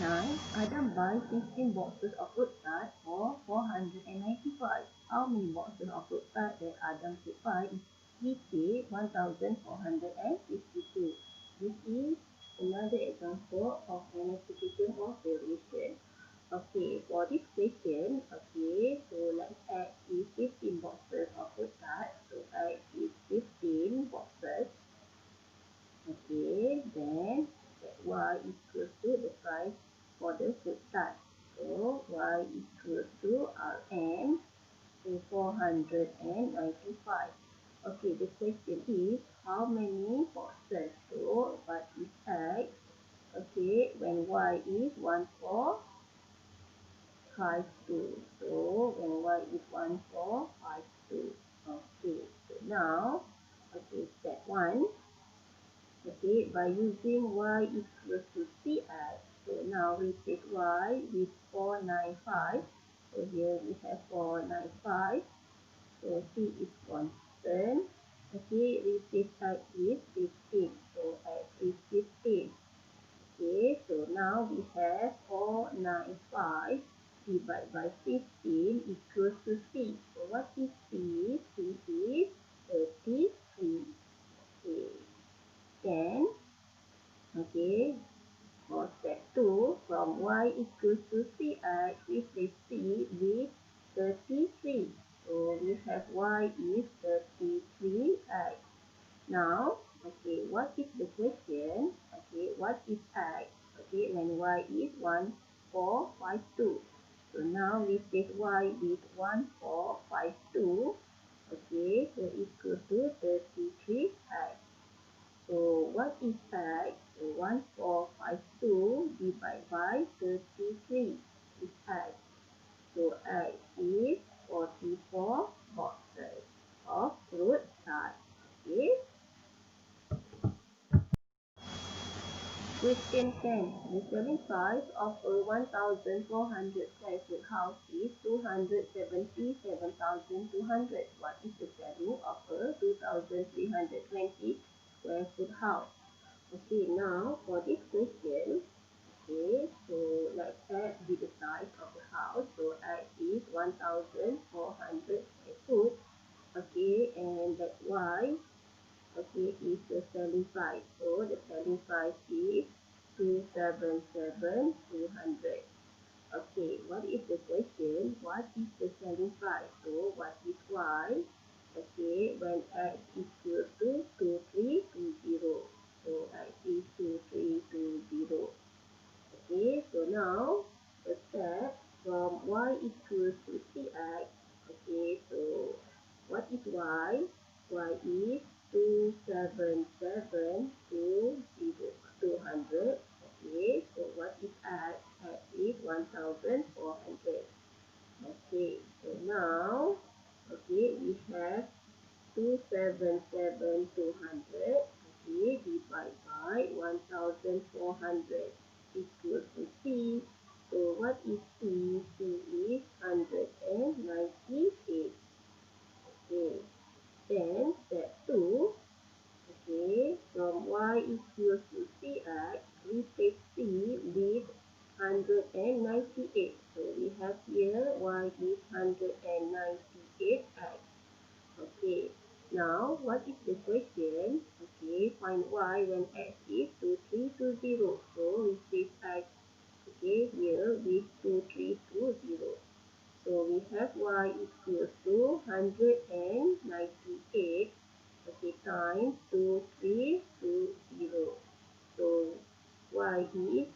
9. Adam buys 15 boxes of fruit tart for 495. How many boxes of fruit tart that Adam should buy if he paid 1,452? This is another example of an application of variation. Okay, for this question, so let's add is 15 boxes of fruit tart. So add is 15 boxes. Okay, then y equals to the price for the fruit tart. So y equals to Rm, so 495. Okay, the question is how many boxes? So what is x? Okay, when y is 1452. So when y is 1452. Okay, so now, okay, step 1. Okay, by using y equals to cx, so now we take y with 495. So here we have 495. So c is constant. Okay, we take x with 15. So x is 15. Okay, so now we have 495 divided by 15 equals to c. So what is c? C is 33. Okay. Then, okay, for step 2, from y equals to cx, we replace c with 33. So we have y is 33x. Now, okay, what is the question? Okay, what is x? Okay, when y is 1452. So now we take y with 1452. Okay, so equal to 33x. So what is x? So 1452 divided by 33 is x. So x is 44 boxes of fruit tart. Okay. Question 10. The selling price of a 1,400 square foot house is 277,200. What is the value of a 2,320 square foot house? Okay, now for this question, okay, so let's add with the size of the house. So x is 1,400 square foot. Okay, and that y, okay, is the selling price. So the selling price is 277,200. Okay, what is the question? What is the selling price? So what is y? Okay, when x equals to 2320. So x is 2320. Okay, so now the step from y equals to cx. Okay, so what is y? Y is 277,200. Okay, so what is x? X is 1,400. Okay, so now, okay, we have 277,200. Okay, divided by 1,400 equals to c. So what is c? C is 198. Okay, then step 2. Okay, from y equals to cx, we take c with 198. So we have here y is 198x. Okay, now what is the question? Okay, find y when x is 2320. So we take x, okay, here with 2320. So we have y equals to 198, okay, times 2320. So y is